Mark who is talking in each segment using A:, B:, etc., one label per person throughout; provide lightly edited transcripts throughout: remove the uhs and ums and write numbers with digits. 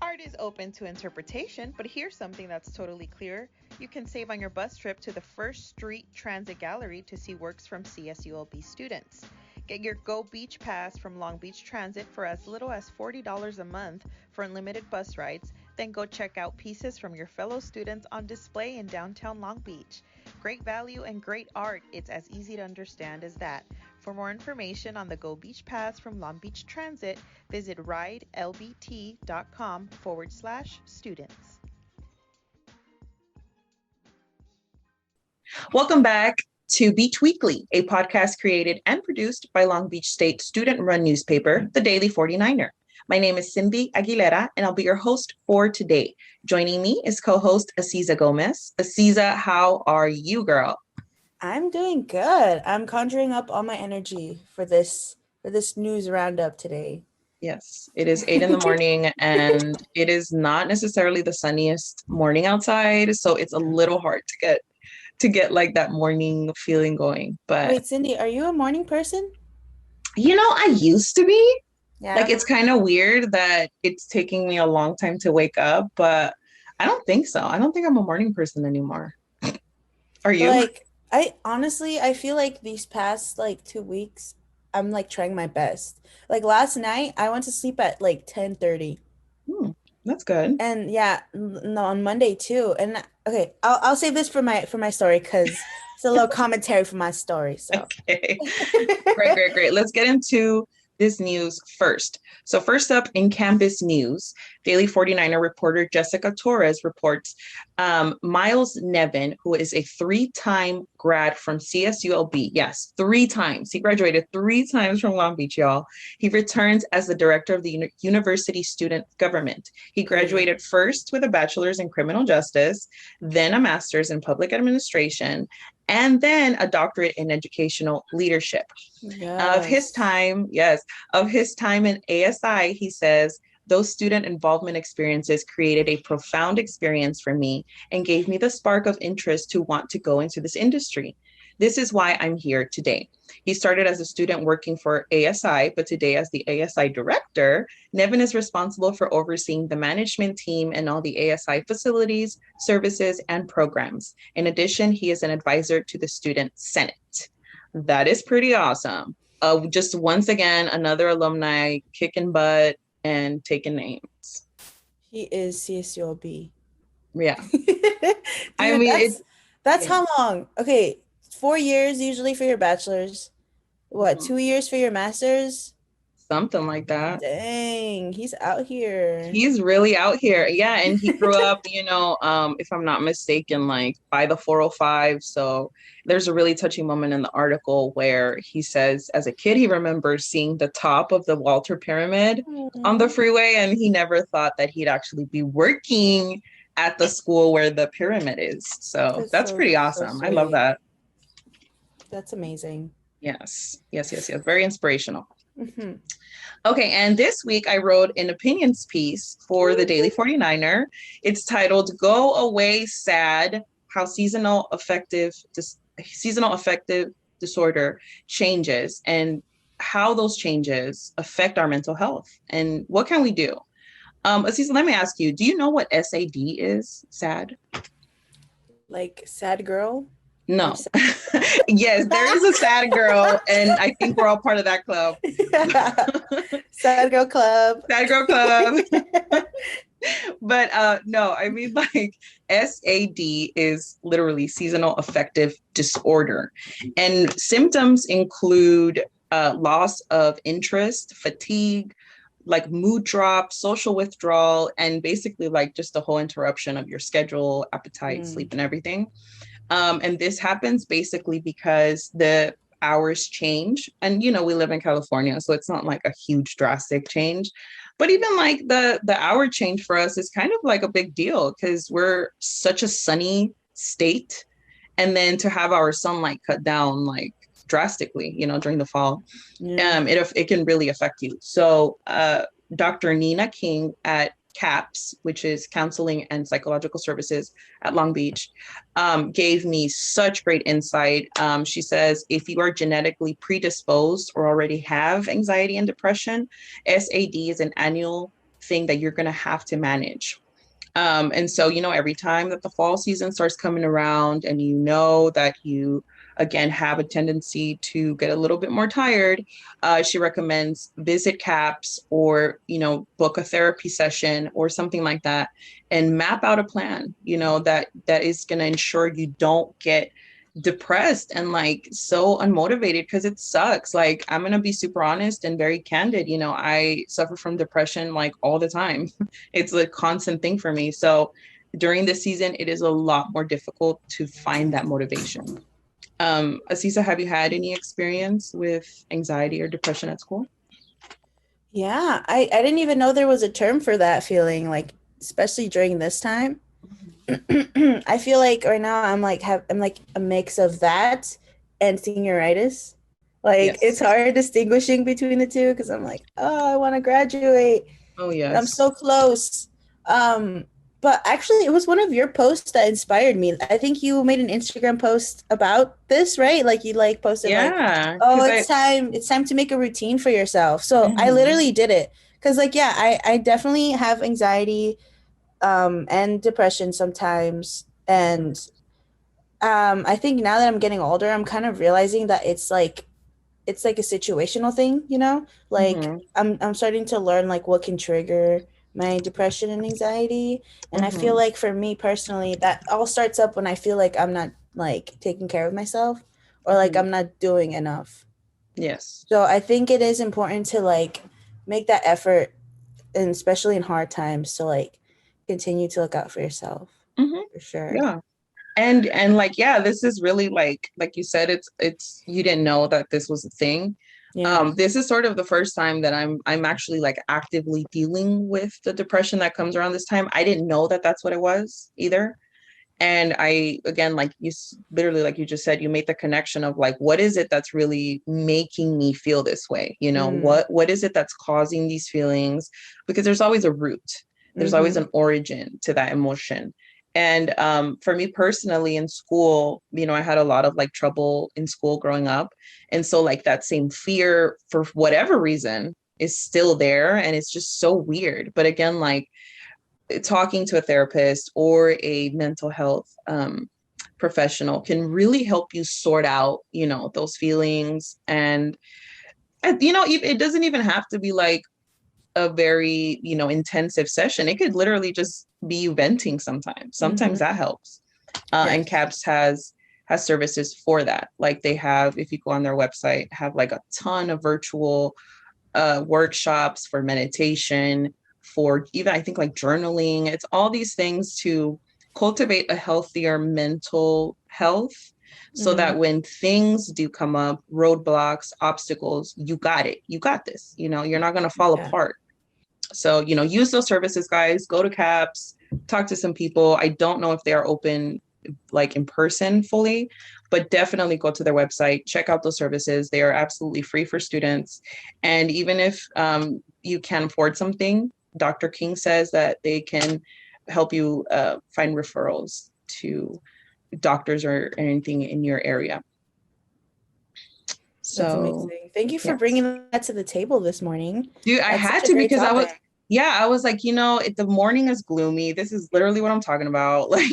A: Art is open to interpretation, but here's something that's totally clear. You can save on your bus trip to the First Street Transit Gallery to see works from CSULB students. Get your Go Beach Pass from Long Beach Transit for as little as $40 a month for unlimited bus rides, then go check out pieces from your fellow students on display in downtown Long Beach. Great value and great art, it's as easy to understand as that. For more information on the Go Beach Pass from Long Beach Transit, visit ridelbt.com/students.
B: Welcome back to Beach Weekly, a podcast created and produced by Long Beach State student-run newspaper, the Daily 49er. My name is Cindy Aguilera, and I'll be your host for today. Joining me is co-host Aziza Gomez. Aziza, how are you, girl?
C: I'm doing good. I'm conjuring up all my energy for this news roundup today.
B: Yes, it is 8 in the morning, and it is not necessarily the sunniest morning outside, so it's a little hard to get like that morning feeling going. But
C: wait, Cindy, are you a morning person?
B: I used to be.
C: Yeah.
B: Like, it's kind of weird that it's taking me a long time to wake up, but I don't think so. I don't think I'm a morning person anymore. Are you?
C: Like, I feel like these past 2 weeks, I'm trying my best. Like last night, I went to sleep at 10:30.
B: That's good.
C: And yeah, no, on Monday too. And okay, I'll save this for my story because it's a little commentary for my story. So
B: okay, great. Let's get into this news first. So first up in campus news, Daily 49er reporter Jessica Torres reports Miles Nevin, who is a 3-time grad from CSULB. Yes, 3 times. He graduated 3 times from Long Beach, y'all. He returns as the director of the university student government. He graduated first with a bachelor's in criminal justice, then a master's in public administration, and then a doctorate in educational leadership.
C: Yes.
B: Of his time in ASI, he says, those student involvement experiences created a profound experience for me and gave me the spark of interest to want to go into this industry. This is why I'm here today. He started as a student working for ASI, but today as the ASI director, Nevin is responsible for overseeing the management team and all the ASI facilities, services, and programs. In addition, he is an advisor to the Student Senate. That is pretty awesome. Just once again, another alumni kicking butt and taking names.
C: He is CSULB.
B: Yeah.
C: Dude,
B: I mean,
C: that's how long? Okay, 4 years usually for your bachelor's. What, 2 years for your master's?
B: Something like that.
C: Dang, he's out here.
B: He's really out here. Yeah, and he grew up, if I'm not mistaken, like by the 405. So there's a really touching moment in the article where he says as a kid, he remembers seeing the top of the Walter Pyramid on the freeway, and he never thought that he'd actually be working at the school where the pyramid is. So that's pretty awesome.
C: So
B: I love that.
C: That's amazing.
B: Yes. Very inspirational.
C: Mm-hmm.
B: Okay, and this week I wrote an opinions piece for the Daily 49er. It's titled "Go Away Sad: How Seasonal Affective Disorder Changes and How Those Changes Affect Our Mental Health and What Can We Do?" Aziza, let me ask you, do you know what SAD is? SAD?
C: Like sad girl?
B: No. Yes, there is a sad girl, and I think we're all part of that club.
C: Sad girl club.
B: Sad girl club. But no, I mean, like, SAD is literally seasonal affective disorder. And symptoms include loss of interest, fatigue, like mood drop, social withdrawal, and basically like just the whole interruption of your schedule, appetite, sleep, and everything. And this happens basically because the hours change. And, we live in California, so it's not like a huge drastic change. But even like the hour change for us is kind of like a big deal because we're such a sunny state. And then to have our sunlight cut down like drastically, during the fall, it can really affect you. So Dr. Nina King at CAPS, which is Counseling and Psychological Services at Long Beach, gave me such great insight. She says, if you are genetically predisposed or already have anxiety and depression, SAD is an annual thing that you're going to have to manage. And so, every time that the fall season starts coming around and that you, again, have a tendency to get a little bit more tired, she recommends visit CAPS or, book a therapy session or something like that and map out a plan, that is going to ensure you don't get depressed and like so unmotivated, because it sucks. Like, I'm gonna be super honest and very candid. I suffer from depression like all the time. It's a constant thing for me. So during this season, it is a lot more difficult to find that motivation. Aziza, have you had any experience with anxiety or depression at school?
C: Yeah, I didn't even know there was a term for that feeling, like especially during this time. I feel like right now I'm like a mix of that and senioritis. Like, it's
B: Yes.
C: hard distinguishing between the two because I'm like, oh, I want to graduate.
B: Oh,
C: And I'm
B: yes.
C: so close. But actually, it was one of your posts that inspired me. I think you made an Instagram post about this, right? Like, you like posted like,
B: Yeah.
C: oh,
B: 'Cause
C: it's time to make a routine for yourself. So I
B: Mhm.
C: literally did it because, like, yeah, I definitely have anxiety and depression sometimes. And I think now that I'm getting older, I'm kind of realizing that it's like a situational thing, like
B: Mhm.
C: I'm starting to learn like what can trigger my depression and anxiety. And I feel
B: Mhm.
C: like for me personally, that all starts up when I feel like I'm not like taking care of myself or like
B: Mhm.
C: I'm not doing enough.
B: Yes.
C: So I think it is important to like make that effort, and especially in hard times, to like continue to look out for yourself,
B: Mhm.
C: for sure.
B: Yeah. And like, yeah, this is really like you said, it's you didn't know that this was a thing.
C: Yeah.
B: This is sort of the first time that I'm actually like actively dealing with the depression that comes around this time. I didn't know that that's what it was either. And I, again, like literally, like you just said, you made the connection of like, what is it that's really making me feel this way?
C: Mm.
B: What is it that's causing these feelings? Because there's always a root, there's always
C: Mm-hmm.
B: an origin to that emotion. And for me personally in school, I had a lot of like trouble in school growing up. And so like that same fear for whatever reason is still there. And it's just so weird. But again, like, talking to a therapist or a mental health professional can really help you sort out, those feelings. And it doesn't even have to be like a very, intensive session. It could literally just be you venting sometimes.
C: Mm-hmm.
B: Sometimes that helps. And
C: Yes.
B: CAPS has services for that. Like they have, if you go on their website, have like a ton of virtual workshops for meditation, for even I think like journaling. It's all these things to cultivate a healthier mental health so
C: Mm-hmm.
B: that when things do come up, roadblocks, obstacles, you got it. You got this. You're not going to fall
C: Yeah.
B: apart. So, use those services, guys. Go to CAPS, talk to some people. I don't know if they are open like in person fully, but definitely go to their website, check out those services. They are absolutely free for students. And even if you can't afford something, Dr. King says that they can help you find referrals to doctors or anything in your area.
C: That's
B: So,
C: amazing. Thank you for
B: yes.
C: bringing that to the table this morning.
B: Dude, I
C: That's
B: had
C: such a
B: to
C: great
B: because
C: topic.
B: I was like, the morning is gloomy. This is literally what I'm talking about. Like,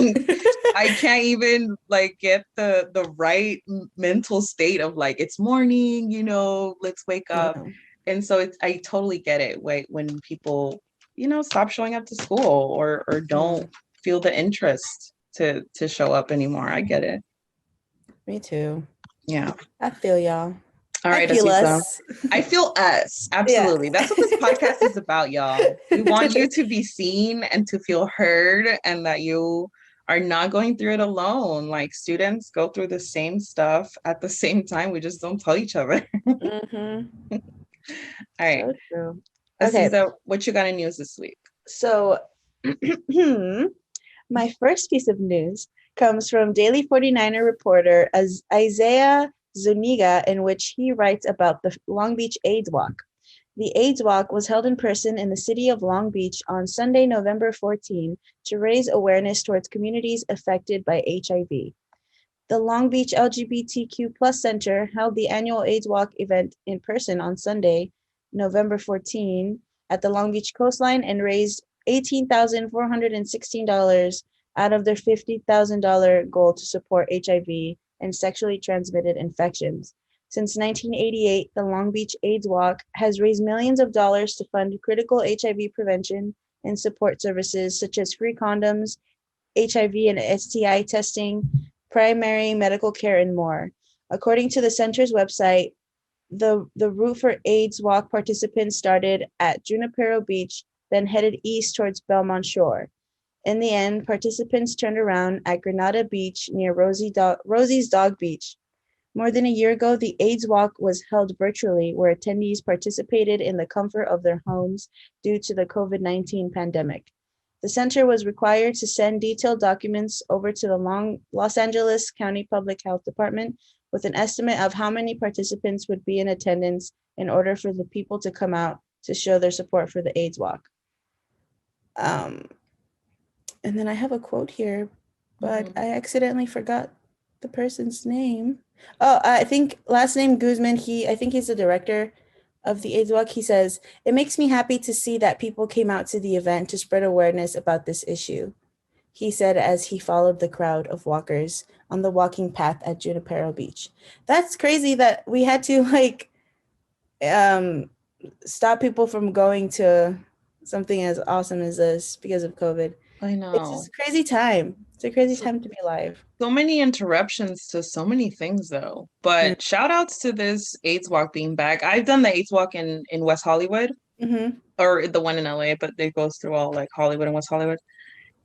B: I can't even like get the right mental state of like, it's morning, let's wake up.
C: Yeah.
B: And so I totally get it. When people, stop showing up to school or
C: Yeah.
B: don't feel the interest to show up anymore. I get it.
C: Me too.
B: Yeah.
C: I feel y'all.
B: All
C: I
B: right,
C: feel
B: Aziza.
C: us.
B: I feel us.
C: Yeah.
B: Absolutely. That's what this podcast is about, y'all. We want you to be seen and to feel heard, and that you are not going through it alone. Like, students go through the same stuff at the same time. We just don't tell each other.
C: Mm-hmm.
B: All right.
C: So true. Okay.
B: Aziza, what you got in news this week?
C: So my first piece of news comes from Daily 49er reporter Isaiah Zuniga, in which he writes about the Long Beach AIDS Walk. The AIDS Walk was held in person in the city of Long Beach on Sunday, November 14, to raise awareness towards communities affected by HIV. The Long Beach LGBTQ Plus Center held the annual AIDS Walk event in person on Sunday, November 14, at the Long Beach coastline and raised $18,416 out of their $50,000 goal to support HIV and sexually transmitted infections. Since 1988, the Long Beach AIDS Walk has raised millions of dollars to fund critical HIV prevention and support services such as free condoms, HIV and STI testing, primary medical care, and more. According to the center's website, the route for AIDS Walk participants started at Junipero Beach, then headed east towards Belmont Shore. In the end, participants turned around at Granada Beach near Rosie's Dog Beach. More than a year ago, the AIDS Walk was held virtually, where attendees participated in the comfort of their homes due to the COVID-19 pandemic. The center was required to send detailed documents over to the Los Angeles County Public Health Department with an estimate of how many participants would be in attendance in order for the people to come out to show their support for the AIDS Walk. And then I have a quote here, but I accidentally forgot the person's name. Oh, I think last name Guzman. I think he's the director of the AIDS Walk. He says, "It makes me happy to see that people came out to the event to spread awareness about this issue," he said as he followed the crowd of walkers on the walking path at Junipero Beach. That's crazy that we had to stop people from going to something as awesome as this because of COVID.
B: I know.
C: It's just a crazy time. It's a crazy time to be alive.
B: So many interruptions to so many things, though. But shout outs to this AIDS Walk being back. I've done the AIDS Walk in West Hollywood, or the one in LA, but it goes through all like Hollywood and West Hollywood.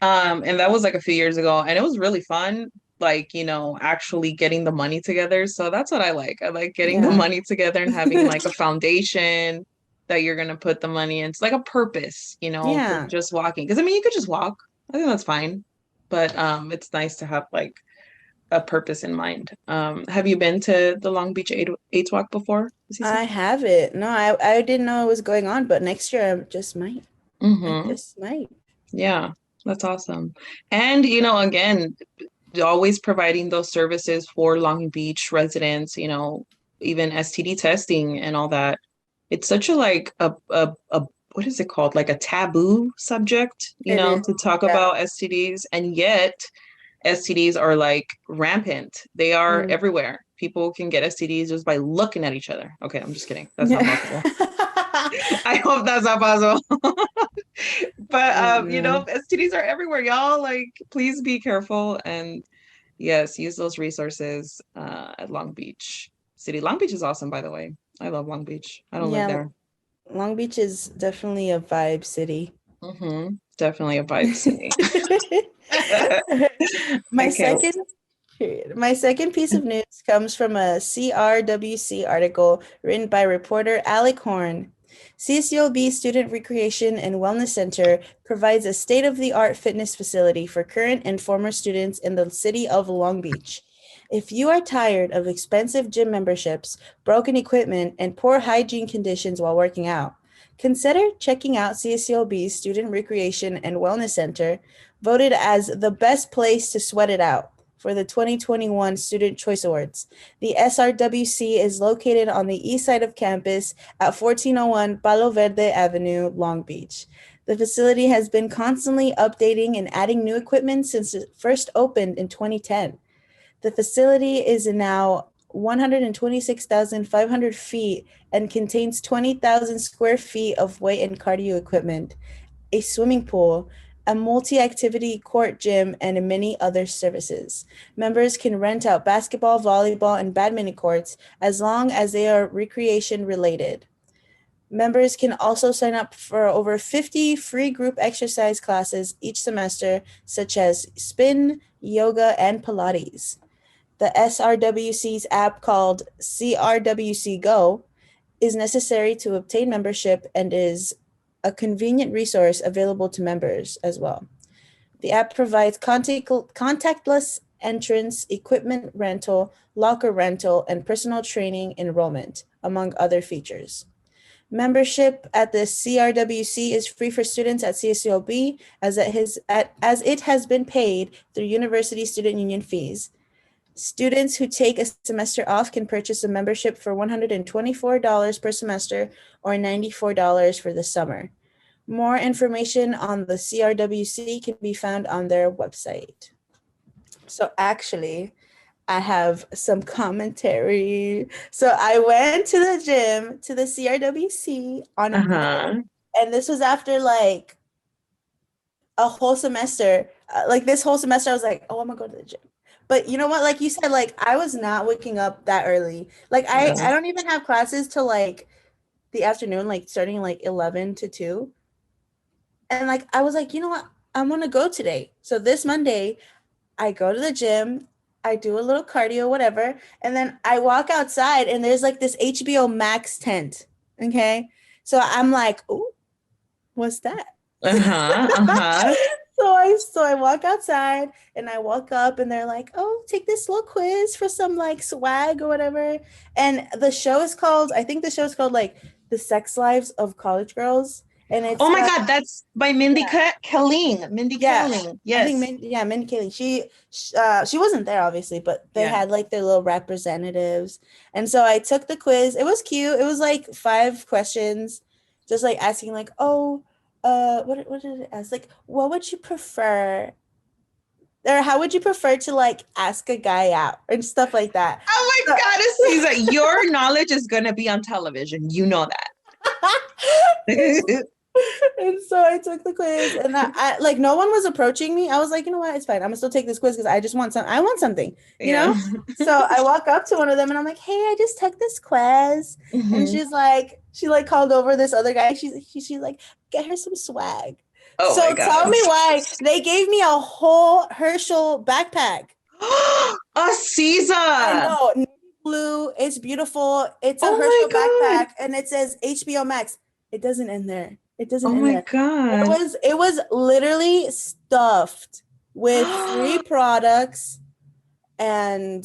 B: And that was like a few years ago, and it was really fun. Like, actually getting the money together. So that's what I like. I like getting the money together and having like a foundation that you're gonna put the money in. It's like a purpose, for just walking. Because you could just walk. I think that's fine. But it's nice to have like a purpose in mind. Have you been to the Long Beach AIDS Walk before?
C: I haven't. No, I didn't know it was going on, but next year I just might. I just might.
B: Yeah, that's awesome. And again, always providing those services for Long Beach residents, even STD testing and all that. It's such a what is it called? Like a taboo subject, to talk about STDs, and yet STDs are like rampant. They are everywhere. People can get STDs just by looking at each other. Okay, I'm just kidding. That's not possible. I hope that's not possible. But STDs are everywhere, y'all. Like, please be careful, and yes, use those resources at Long Beach City. Long Beach is awesome, by the way. I love Long Beach. I don't live there.
C: Long Beach is definitely a vibe city.
B: Definitely a vibe city.
C: My second piece of news comes from a CRWC article written by reporter Alec Horn. CSULB Student Recreation and Wellness Center provides a state-of-the-art fitness facility for current and former students in the city of Long Beach. If you are tired of expensive gym memberships, broken equipment, and poor hygiene conditions while working out, consider checking out CSULB's Student Recreation and Wellness Center, voted as the best place to sweat it out for the 2021 Student Choice Awards. The SRWC is located on the east side of campus at 1401 Palo Verde Avenue, Long Beach. The facility has been constantly updating and adding new equipment since it first opened in 2010. The facility is now 126,500 feet and contains 20,000 square feet of weight and cardio equipment, a swimming pool, a multi-activity court gym, and many other services. Members can rent out basketball, volleyball, and badminton courts as long as they are recreation related. Members can also sign up for over 50 free group exercise classes each semester, such as spin, yoga, and Pilates. The SRWC's app called CRWC Go is necessary to obtain membership and is a convenient resource available to members as well. The app provides contactless entrance, equipment rental, locker rental, and personal training enrollment, among other features. Membership at the CRWC is free for students at CSULB as it has been paid through University Student Union fees. Students who take a semester off can purchase a membership for $124 per semester or $94 for the summer. More information on the CRWC can be found on their website. So actually, I have some commentary. So I went to the gym, to the CRWC on Monday, and this was after like a whole semester. Like this whole semester, I was like, oh, I'm gonna go to the gym. But you know what? Like you said, like I was not waking up that early. Like I don't even have classes till like the afternoon, like starting like 11 to 2. And like I was like, you know what? I'm gonna go today. So this Monday, I go to the gym, I do a little cardio, whatever, and then I walk outside and there's like this HBO Max tent. Okay. So I'm like, oh, what's that? So I walk outside and I walk up and they're like, oh, take this little quiz for some like swag or whatever. And the show is called, I think the show is called like The Sex Lives of College Girls. And it's
B: God, that's by Mindy Kaling. Mindy Kaling. Yes.
C: I think Mindy Kaling. She wasn't there obviously, but they had like their little representatives. And so I took the quiz. It was cute. It was like 5 questions, just like asking like, oh, what did it ask? Like, what would you prefer? Or how would you prefer to like ask a guy out and stuff like that?
B: Oh my God, Aziza, your knowledge is gonna be on television. You know that.
C: And so I took the quiz and I like no one was approaching me. I was like, you know what, it's fine. I'm gonna still take this quiz because I just want I want something, you know? So I walk up to one of them and I'm like, hey, I just took this quiz. And she like called over this other guy. She's like, get her some swag. Oh so tell me why they gave me a whole Herschel backpack.
B: Aziza.
C: I know, blue, it's beautiful. It's a Herschel backpack and it says HBO Max. It doesn't end there. It doesn't.
B: Oh my God!
C: It was literally stuffed with 3 products, and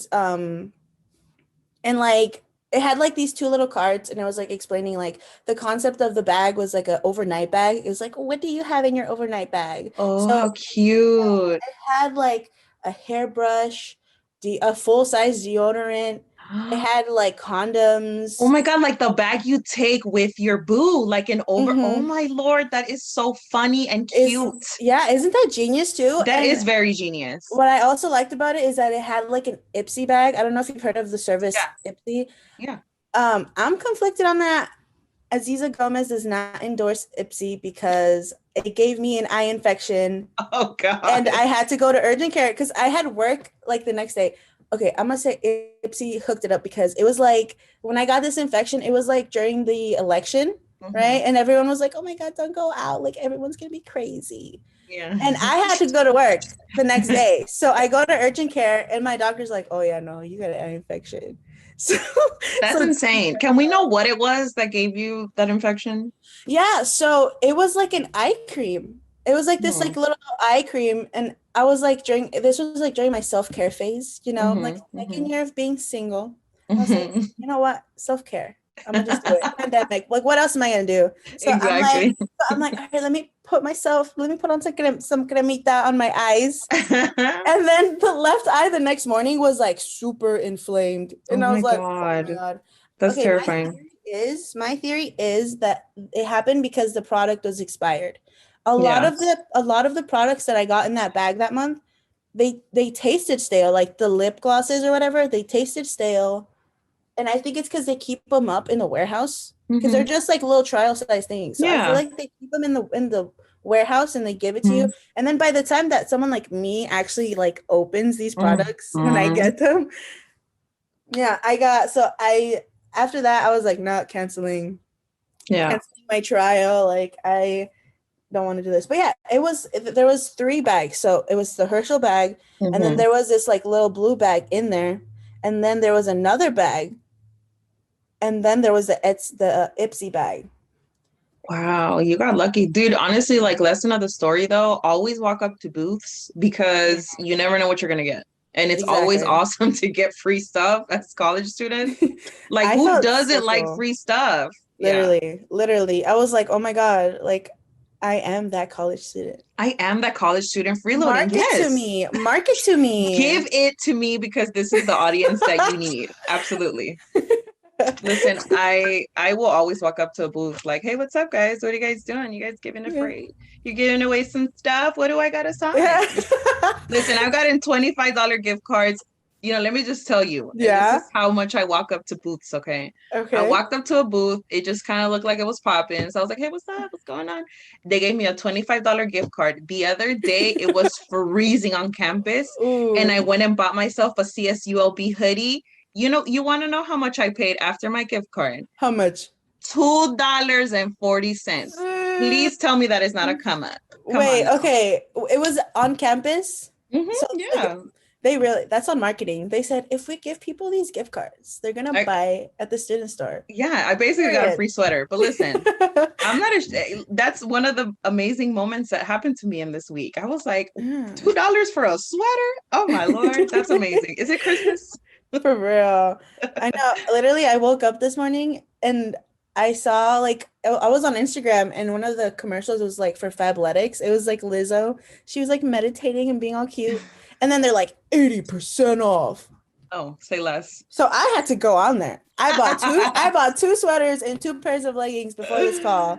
C: like it had like these 2 little cards, and it was like explaining like the concept of the bag was like an overnight bag. It was like, what do you have in your overnight bag?
B: Oh, so, how cute!
C: It had like a hairbrush, a full size deodorant. It had like condoms.
B: Oh my God, like the bag you take with your boo, like an over. Oh my Lord, that is so funny and cute.
C: Isn't that genius too?
B: That is very genius.
C: What I also liked about it is that it had like an Ipsy bag. I don't know if you've heard of the service Ipsy.
B: Yeah.
C: I'm conflicted on that. Aziza Gomez does not endorse Ipsy because it gave me an eye infection.
B: Oh God.
C: And I had to go to urgent care because I had work like the next day. Okay, I'm gonna say Ipsy hooked it up because it was like when I got this infection, it was like during the election, right? And everyone was like, oh my God, don't go out. Like everyone's gonna be crazy.
B: Yeah.
C: And I had to go to work the next day. So I go to urgent care and my doctor's like, oh yeah, no, you got an eye infection. So
B: that's insane. Can we know what it was that gave you that infection?
C: Yeah, so it was like an eye cream. It was like this like little eye cream, and I was like during my self-care phase, you know, like second year of being single. I was like, you know what, self-care. I'm gonna just do it. Pandemic. Like, what else am I gonna do? So
B: exactly.
C: I'm like, all right, let me put on some cremita on my eyes. And then the left eye the next morning was like super inflamed, and I was like, oh my God,
B: that's terrifying.
C: My theory is that it happened because the product was expired. A lot of the products that I got in that bag that month, they tasted stale, like the lip glosses or whatever. They tasted stale, and I think it's because they keep them up in the warehouse because they're just like little trial size things. So I feel like they keep them in the warehouse and they give it to you, and then by the time that someone like me actually like opens these products when I get them, after that I was like not canceling my trial. Like I don't want to do this, but there was 3 bags. So it was the Herschel bag, and then there was this like little blue bag in there, and then there was another bag, and then there was the Ipsy bag.
B: Wow, you got lucky, dude. Honestly, like, lesson of the story though, always walk up to booths because you never know what you're gonna get. And it's always awesome to get free stuff as college students. Like, who doesn't like free stuff?
C: Literally. I was like, oh my God, like I am that college student.
B: I am that college student freeloading.
C: Mark it to me. Mark it to me.
B: Give it to me because this is the audience that you need. Absolutely. Listen, I will always walk up to a booth like, hey, what's up, guys? What are you guys doing? You guys giving it free? You're giving away some stuff. What do I got to sign? Listen, I've gotten $25 gift cards. You know, let me just tell you.
C: Yeah.
B: This is how much I walk up to booths, okay? I walked up to a booth. It just kind of looked like it was popping. So I was like, hey, what's up? What's going on? They gave me a $25 gift card. The other day, it was freezing on campus.
C: Ooh.
B: And I went and bought myself a CSULB hoodie. You know, you want to know how much I paid after my gift card?
C: How much?
B: $2.40. Please tell me that is not a come up.
C: Wait, okay. It was on campus?
B: Mm-hmm,
C: so,
B: yeah.
C: That's on marketing. They said, if we give people these gift cards, they're going to buy at the student store.
B: Yeah, I basically got a free sweater. But listen, I'm not that's one of the amazing moments that happened to me in this week. I was like, $2 for a sweater? Oh my Lord, that's amazing. Is it Christmas?
C: For real. I know. Literally, I woke up this morning and I saw like I was on Instagram and one of the commercials was like for Fabletics. It was like Lizzo. She was like meditating and being all cute. And then they're like 80% off.
B: Oh, say less.
C: So I had to go on there. I bought two sweaters and 2 pairs of leggings before this call.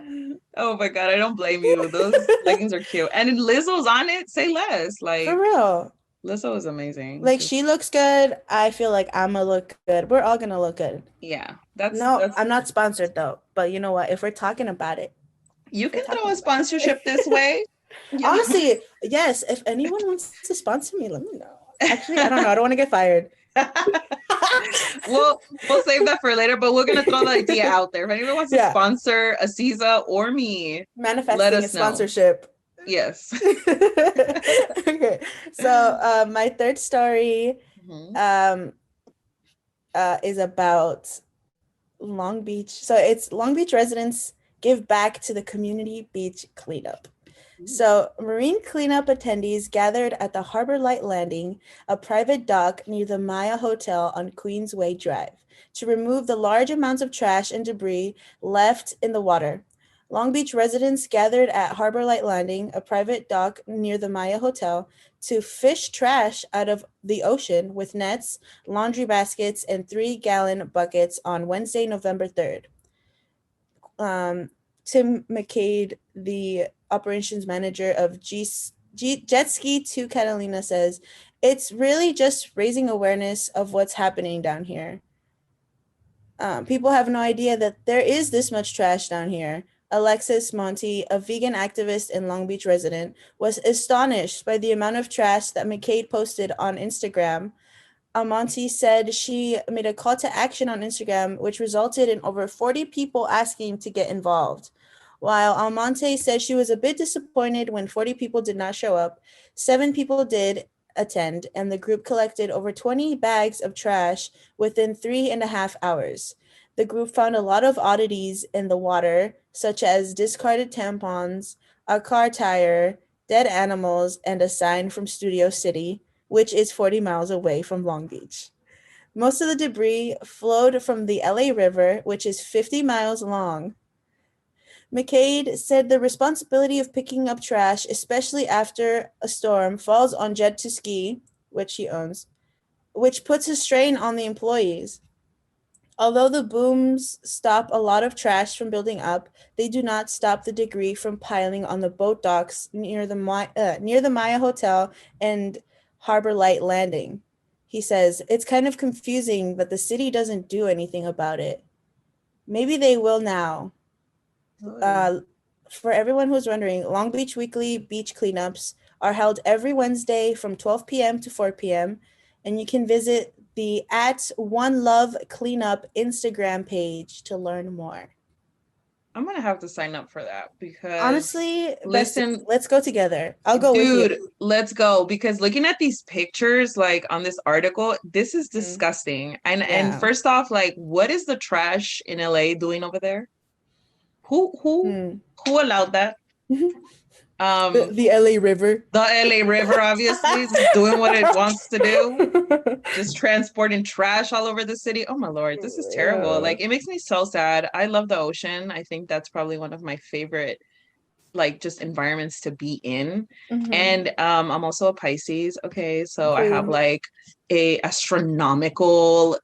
B: Oh my God, I don't blame you. Those leggings are cute. And Lizzo's on it. Say less. Like
C: for real.
B: Lizzo is amazing.
C: Like she looks good. I feel like I'm gonna look good. We're all gonna look good.
B: Yeah.
C: I'm not sponsored though. But you know what? If we're talking about it,
B: you can throw a sponsorship this way.
C: Honestly, yes. If anyone wants to sponsor me, let me know. Actually, I don't know. I don't want to get fired.
B: We'll save that for later, but we're gonna throw the idea out there. If anyone wants to sponsor Aziza or me,
C: manifesting a sponsorship.
B: Yes.
C: Okay. So my third story is about Long Beach. So it's Long Beach residents give back to the community beach cleanup. So marine cleanup attendees gathered at the Harbor Light Landing, a private dock near the Maya Hotel on Queensway Drive, to remove the large amounts of trash and debris left in the water. Long Beach residents gathered at Harbor Light Landing, a private dock near the Maya Hotel, to fish trash out of the ocean with nets, laundry baskets, and 3-gallon buckets on Wednesday, November 3rd. Tim McCade, the operations manager of Jet Ski 2 Catalina, says, it's really just raising awareness of what's happening down here. People have no idea that there is this much trash down here. Alexis Monti, a vegan activist and Long Beach resident, was astonished by the amount of trash that McCade posted on Instagram. Monti said she made a call to action on Instagram, which resulted in over 40 people asking to get involved. While Almonte said she was a bit disappointed when 40 people did not show up, 7 people did attend, and the group collected over 20 bags of trash within 3.5 hours. The group found a lot of oddities in the water, such as discarded tampons, a car tire, dead animals, and a sign from Studio City, which is 40 miles away from Long Beach. Most of the debris flowed from the LA River, which is 50 miles long. McCade said the responsibility of picking up trash, especially after a storm, falls on Jet to Ski, which he owns, which puts a strain on the employees. Although the booms stop a lot of trash from building up, they do not stop the debris from piling on the boat docks near the Maya Hotel and Harbor Light Landing. He says, it's kind of confusing that the city doesn't do anything about it. Maybe they will now. For everyone who's wondering, Long Beach Weekly beach cleanups are held every Wednesday from 12 p.m. to 4 p.m. And you can visit the @OneLoveCleanup Instagram page to learn more.
B: I'm gonna have to sign up for that because
C: honestly,
B: listen,
C: let's go together. I'll go with you.
B: Dude, let's go, because looking at these pictures, like on this article, this is disgusting. And first off, like, what is the trash in LA doing over there? Who allowed that?
C: The LA River.
B: The LA River, obviously, is doing what it wants to do. Just transporting trash all over the city. Oh my Lord, this is terrible. Like, it makes me so sad. I love the ocean. I think that's probably one of my favorite like just environments to be in.
C: Mhm.
B: And I'm also a Pisces. Okay, so I have
C: Queen.
B: like a astronomical,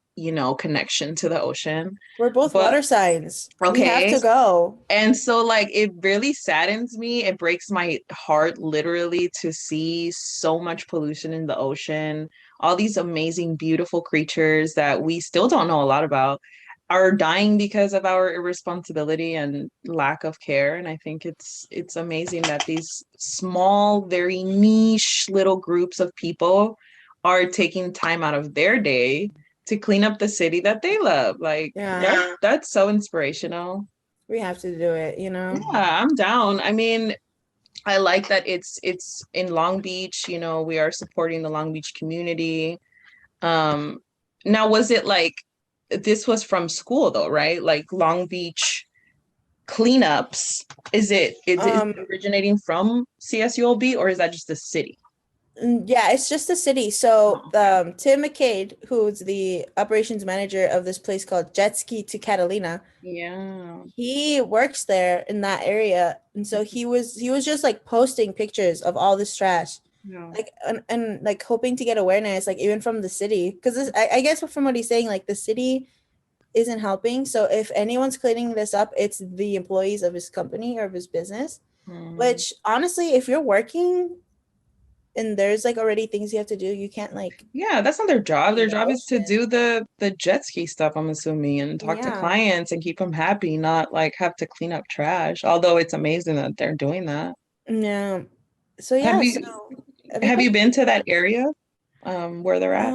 B: connection to the ocean.
C: We're both
B: But
C: water signs. We have
B: okay.
C: to go.
B: And so like it really saddens me. It breaks my heart literally to see so much pollution in the ocean. All these amazing, beautiful creatures that we still don't know a lot about are dying because of our irresponsibility and lack of care. And I think it's amazing that these small, very niche little groups of people are taking time out of their day to clean up the city that they love. Like
C: Yeah.
B: that's so inspirational.
C: We have to do it,
B: Yeah, I'm down. I mean, I like that it's in Long Beach, we are supporting the Long Beach community. Um, Now was it like this was from school though, right? Like Long Beach cleanups. Is it originating from CSULB or is that just the city?
C: Yeah, it's just the city. So Tim McCade, who's the operations manager of this place called Jet Ski to Catalina,
B: Yeah.
C: he works there in that area. And so he was just like posting pictures of all this trash.
B: Yeah.
C: Like and like hoping to get awareness, like even from the city. Because I guess from what he's saying, like the city isn't helping. So if anyone's cleaning this up, it's the employees of his company or of his business. Which honestly, if you're working and there's like already things you have to do, you can't like
B: Yeah, that's not their job. Their
C: in the
B: job is to
C: ocean.
B: do the jet ski stuff, I'm assuming, and talk to
C: Yeah.
B: clients and keep them happy, not like have to clean up trash. Although it's amazing that they're doing that.
C: Yeah. So yeah,
B: Have you
C: so
B: have you
C: everybody
B: been to that area where they're at?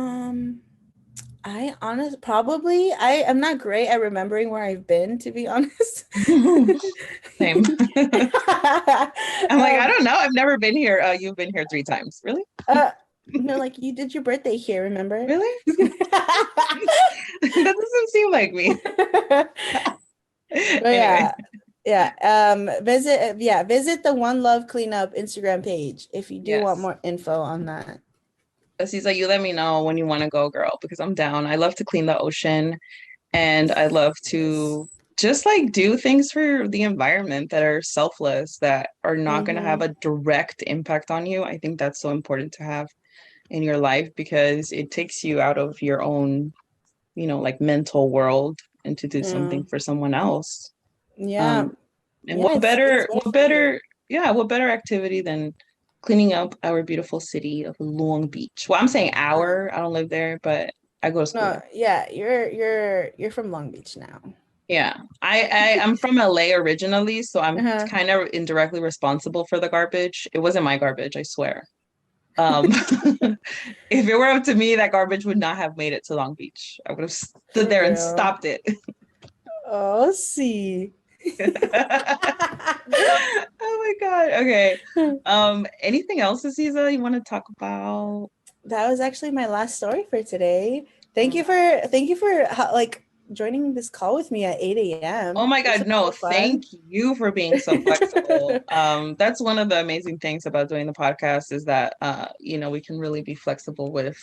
C: I honest probably I am not great at remembering where I've been, to be honest.
B: Same. I'm like, I
C: Um,
B: don't know. I've never been here. You've been here 3 times. Really?
C: no, like you did your birthday here, remember?
B: Really? That doesn't seem like me.
C: But
B: Anyway.
C: visit the One Love Cleanup Instagram page if you do want
B: Yes.
C: more info on that.
B: Aziza, you let me know when you want to go, girl, because I'm down. I love to clean the ocean and I love to just like do things for the environment that are selfless, that are not going to have a direct impact on you. I think that's so important to have in your life because it takes you out of your own, like mental world and to do something for someone else.
C: Yeah.
B: And
C: Yeah, it's
B: what better activity than cleaning up our beautiful city of Long Beach? Well, I'm saying our, I don't live there, but I go to school
C: No,
B: there.
C: yeah, you're from Long Beach now.
B: Yeah, I'm from LA originally, so I'm
C: Uh-huh.
B: kind of indirectly responsible for the garbage. It wasn't my garbage, I swear. If it were up to me, that garbage would not have made it to Long Beach. I would have stood there and stopped it.
C: Oh, see.
B: Oh my God. Okay. Anything else, Aziza, you want to talk about?
C: That was actually my last story for today. Thank you for like joining this call with me at 8 a.m.
B: Oh my
C: This
B: God,
C: was
B: no,
C: so fun.
B: thank you for being so flexible. That's one of the amazing things about doing the podcast is that we can really be flexible with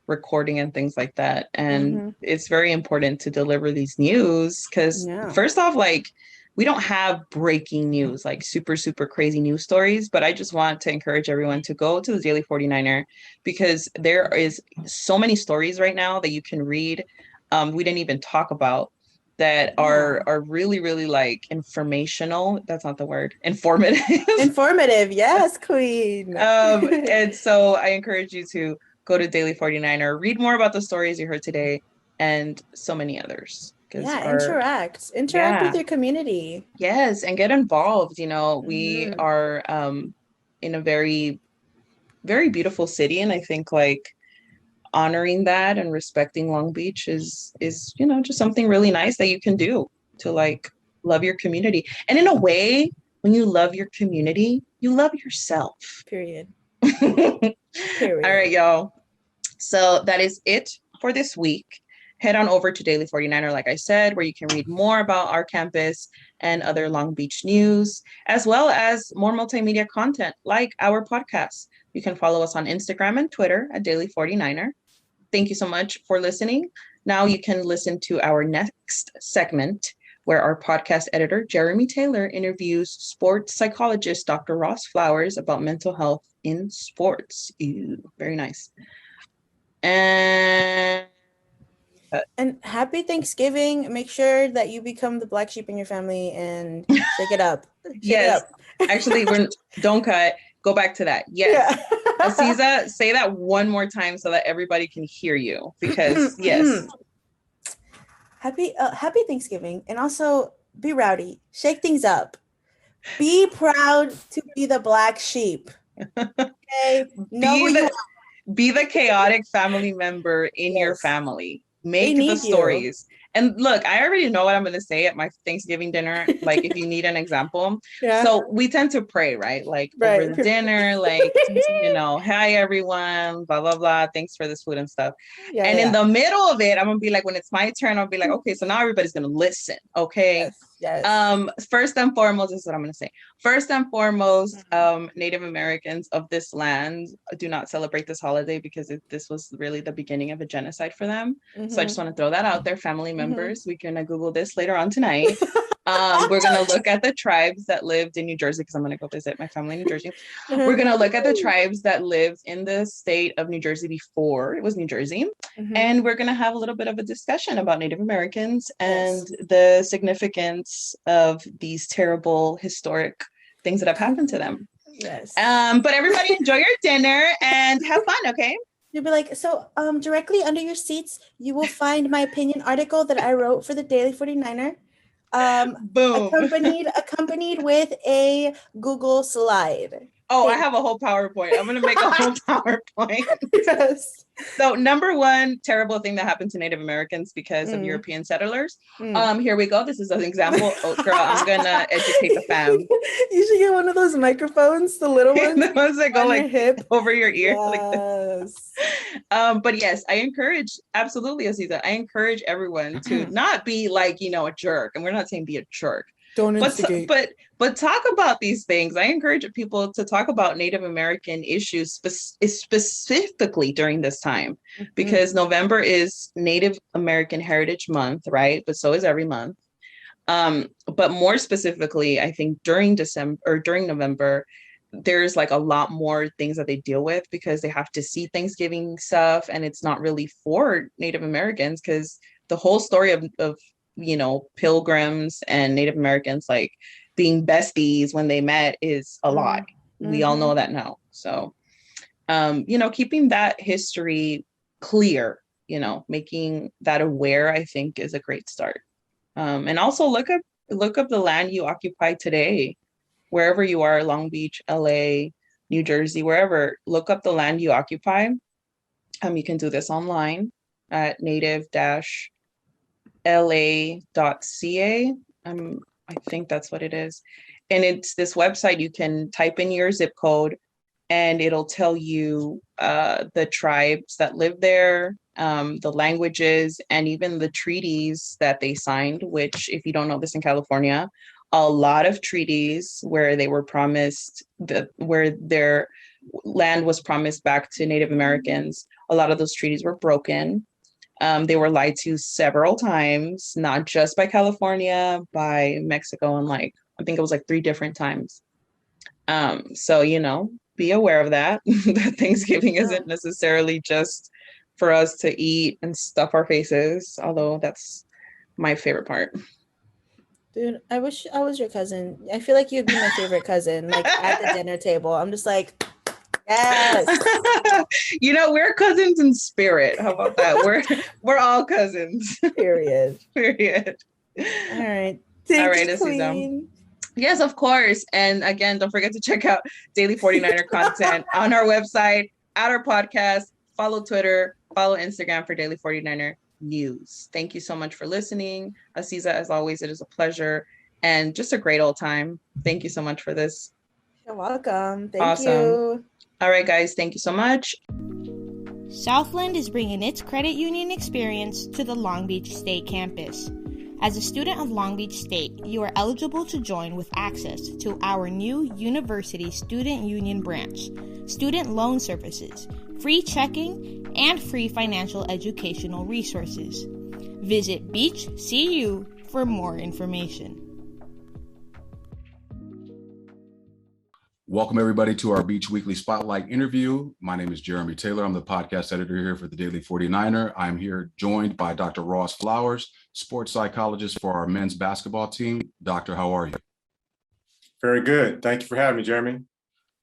B: recording and things like that. And it's very important to deliver these news because first off, like we don't have breaking news, like super, super crazy news stories, but I just want to encourage everyone to go to the Daily 49er because there is so many stories right now that you can read. We didn't even talk about that are really, really like informational. That's not the word. Informative.
C: Informative, yes, queen.
B: And so I encourage you to go to Daily 49er, read more about the stories you heard today and so many others.
C: Yeah, interact with your community.
B: Yes, and get involved. We are in a very, very beautiful city. And I think like honoring that and respecting Long Beach is just something really nice that you can do to like love your community. And in a way, when you love your community, you love yourself.
C: Period.
B: All right, y'all. So that is it for this week. Head on over to Daily 49er, like I said, where you can read more about our campus and other Long Beach news, as well as more multimedia content like our podcast. You can follow us on Instagram and Twitter at Daily 49er. Thank you so much for listening. Now you can listen to our next segment, where our podcast editor, Jeremy Taylor, interviews sports psychologist Dr. Ross Flowers about mental health in sports. Ew, very nice. And
C: happy Thanksgiving. Make sure that you become the black sheep in your family and shake it up.
B: Yes. Actually, don't cut. Go back to that. Yes. Yeah. Aziza, say that one more time so that everybody can hear you. Because yes.
C: Happy Thanksgiving. And also be rowdy. Shake things up. Be proud to be the black sheep. Okay.
B: Be the chaotic family member in your family. Make the stories. And look, I already know what I'm going to say at my Thanksgiving dinner. Like, if you need an example. Yeah. So we tend to pray, right? Like over the dinner, like, hi, everyone, blah, blah, blah. Thanks for this food and stuff. Yeah, and in the middle of it, I'm going to be like, when it's my turn, I'll be like, okay, so now everybody's going to listen. Okay. Yes. First and foremost, this is what I'm going to say. First and foremost, Native Americans of this land do not celebrate this holiday because this was really the beginning of a genocide for them. So I just want to throw that out there, family members. We can Google this later on tonight. We're going to look at the tribes that lived in New Jersey because I'm going to go visit my family in New Jersey. We're going to look at the tribes that lived in the state of New Jersey before it was New Jersey. And we're going to have a little bit of a discussion about Native Americans and the significance of these terrible historic things that have happened to them. Yes. But everybody enjoy your dinner and have fun, okay?
C: You'll be like, so directly under your seats, you will find my opinion article that I wrote for the Daily 49er.
B: Boom.
C: Accompanied with a Google slide.
B: Oh, I have a whole PowerPoint. I'm going to make a whole PowerPoint. Yes. So number one terrible thing that happened to Native Americans because of European settlers. Here we go. This is an example. Oh, girl, I'm going to educate the fam.
C: You should get one of those microphones, the little ones.
B: The ones that go like hip over your ear.
C: Yes.
B: Like this. But yes, I encourage, absolutely, Aziza, I encourage everyone to not be like, a jerk. And we're not saying be a jerk.
C: Don't instigate.
B: But talk about these things. I encourage people to talk about Native American issues specifically during this time, because November is Native American Heritage Month, right? But so is every month. But more specifically, I think during November, there's like a lot more things that they deal with because they have to see Thanksgiving stuff, and it's not really for Native Americans because the whole story of Pilgrims and Native Americans like being besties when they met is a lie. We all know that now. So, keeping that history clear, making that aware, I think is a great start. And also look up the land you occupy today, wherever you are, Long Beach, LA, New Jersey, wherever, look up the land you occupy. You can do this online at native-la.ca. I think that's what it is. And it's this website. You can type in your zip code and it'll tell you the tribes that live there, the languages, and even the treaties that they signed, which, if you don't know this in California, a lot of treaties where they were promised where their land was promised back to Native Americans, a lot of those treaties were broken. They were lied to several times, not just by California, by Mexico, and I think it was 3 different times. So, be aware of that, that Thanksgiving isn't necessarily just for us to eat and stuff our faces, although that's my favorite part.
C: Dude, I wish I was your cousin. I feel like you'd be my favorite cousin, at the dinner table. I'm just like, yes.
B: We're cousins in spirit. How about that? We're all cousins.
C: Period.
B: All right.
C: Thanks,
B: all right, Aziza. Yes, of course. And again, don't forget to check out Daily 49er content on our website, at our podcast. Follow Twitter, follow Instagram for Daily 49er news. Thank you so much for listening. Aziza, as always, it is a pleasure and just a great old time. Thank you so much for this.
C: You're welcome. Thank you.
B: All right, guys. Thank you so much.
D: Southland is bringing its credit union experience to the Long Beach State campus. As a student of Long Beach State, you are eligible to join with access to our new University Student Union branch, student loan services, free checking, and free financial educational resources. Visit beachcu.edu for more information.
E: Welcome, everybody, to our Beach Weekly Spotlight interview. My name is Jeremy Taylor. I'm the podcast editor here for the Daily 49er. I'm here joined by Dr. Ross Flowers, sports psychologist for our men's basketball team. Doctor, how are you?
F: Very good. Thank you for having me, Jeremy.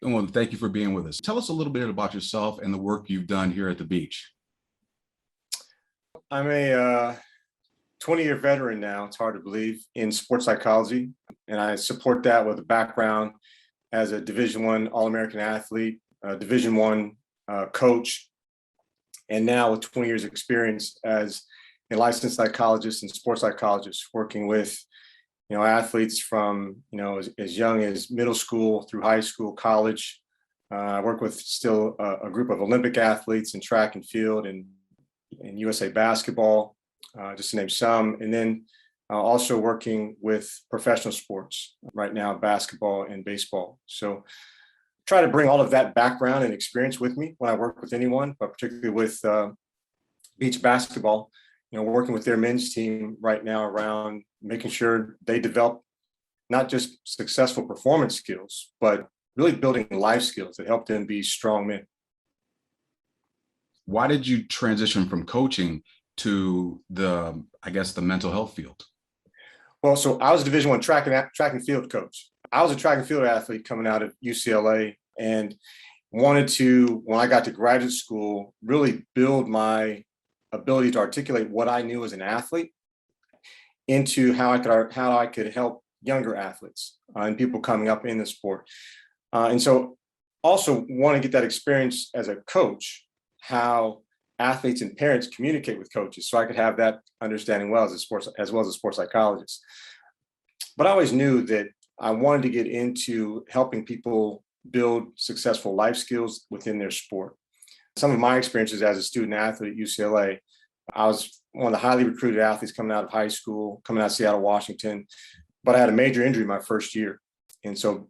E: Well, thank you for being with us. Tell us a little bit about yourself and the work you've done here at the beach.
F: I'm a 20-year veteran now, it's hard to believe, in sports psychology, and I support that with a background as a Division I All-American athlete, Division I coach, and now with 20 years experience as a licensed psychologist and sports psychologist, working with athletes from as young as middle school through high school, college. I work with still a group of Olympic athletes in track and field and USA basketball, just to name some, and then also working with professional sports right now, basketball and baseball. So try to bring all of that background and experience with me when I work with anyone, but particularly with beach basketball, working with their men's team right now around making sure they develop not just successful performance skills, but really building life skills that help them be strong men.
E: Why did you transition from coaching to the mental health field?
F: Well, so I was a Division I track and field coach. I was a track and field athlete coming out of UCLA and wanted to, when I got to graduate school, really build my ability to articulate what I knew as an athlete into how I could help younger athletes and people coming up in the sport. And so also want to get that experience as a coach, how athletes and parents communicate with coaches, so I could have that understanding well as a sports psychologist. But I always knew that I wanted to get into helping people build successful life skills within their sport. Some of my experiences as a student athlete at UCLA, I was one of the highly recruited athletes coming out of high school, coming out of Seattle, Washington, but I had a major injury my first year. And so